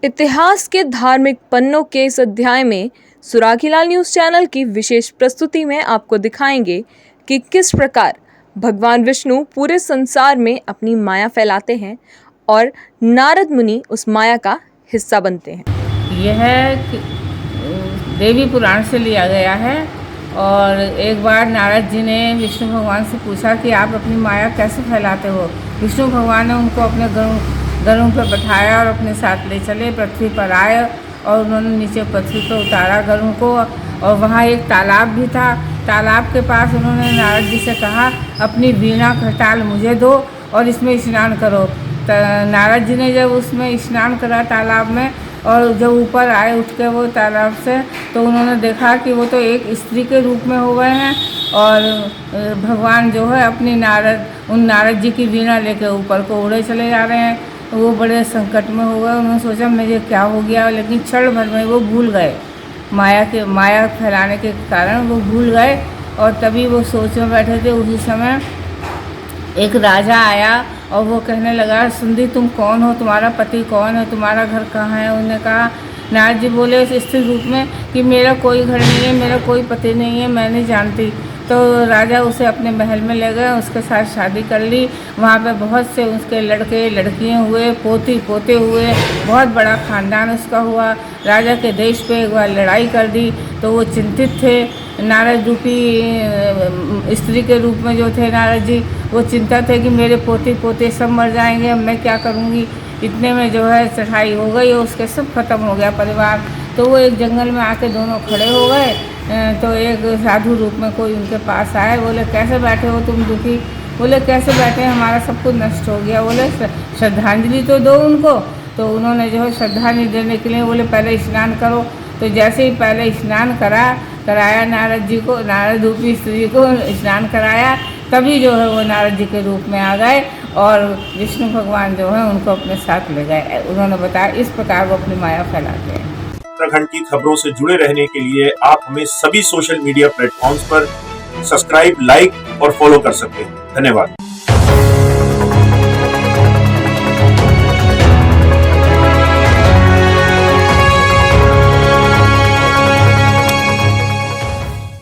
इतिहास के धार्मिक पन्नों के इस अध्याय में सुराखीलाल न्यूज़ चैनल की विशेष प्रस्तुति में आपको दिखाएंगे कि किस प्रकार भगवान विष्णु पूरे संसार में अपनी माया फैलाते हैं और नारद मुनि उस माया का हिस्सा बनते हैं। यह देवी पुराण से लिया गया है और एक बार नारद जी ने विष्णु भगवान से पूछा कि आप अपनी माया कैसे फैलाते हो। विष्णु भगवान ने उनको अपने गरुड़ पर बैठाया और अपने साथ ले चले, पृथ्वी पर आए और उन्होंने नीचे पृथ्वी पर उतारा गरुड़ को। और वहाँ एक तालाब भी था। तालाब के पास उन्होंने नारद जी से कहा, अपनी वीणा खटाल मुझे दो और इसमें स्नान करो। नारद जी ने जब उसमें स्नान करा तालाब में और जब ऊपर आए उठ के वो तालाब से, तो उन्होंने देखा कि वो तो एक स्त्री के रूप में हो गए हैं और भगवान जो है अपनी नारद जी की वीणा लेके ऊपर को उड़े चले जा रहे हैं। वो बड़े संकट में हो गए। उन्होंने सोचा मुझे क्या हो गया, लेकिन क्षण भर में वो भूल गए। माया फैलाने के कारण वो भूल गए और तभी वो सोच में बैठे थे। उसी समय एक राजा आया और वो कहने लगा, सुंदरी तुम कौन हो, तुम्हारा पति कौन है, तुम्हारा घर कहाँ है। उन्होंने कहा, नारद जी बोले इस स्त्री रूप में कि मेरा कोई घर नहीं है, मेरा कोई पति नहीं है, मैं नहीं जानती। तो राजा उसे अपने महल में ले गए, उसके साथ शादी कर ली। वहाँ पे बहुत से उसके लड़के लड़कियाँ हुए, पोती पोते हुए, बहुत बड़ा ख़ानदान उसका हुआ। राजा के देश पे एक बार लड़ाई कर दी तो वो चिंतित थे। नारद रूपी स्त्री के रूप में जो थे नारद जी, वो चिंता थे कि मेरे पोते पोते सब मर जाएंगे, अब मैं क्या करूँगी। इतने में जो है चढ़ाई हो गई और उसके सब खत्म हो गया परिवार। तो वो एक जंगल में आके दोनों खड़े हो गए। तो एक साधु रूप में कोई उनके पास आए, बोले कैसे बैठे हो तुम दुखी। बोले कैसे बैठे, हमारा सब कुछ नष्ट हो गया। बोले श्रद्धांजलि तो दो उनको। तो उन्होंने जो है श्रद्धांजलि देने के लिए बोले पहले स्नान करो। तो जैसे ही पहले स्नान कराया नारद जी को, नारद रूपी स्त्री को स्नान कराया, तभी जो है वो नारद जी के रूप में आ गए और विष्णु भगवान जो है उनको अपने साथ ले गए। उन्होंने बताया इस प्रकार वो अपनी माया फैलाते हैं। उत्तराखंड की खबरों से जुड़े रहने के लिए आप हमें सभी सोशल मीडिया प्लेटफॉर्म्स पर सब्सक्राइब, लाइक और फॉलो कर सकते हैं। धन्यवाद।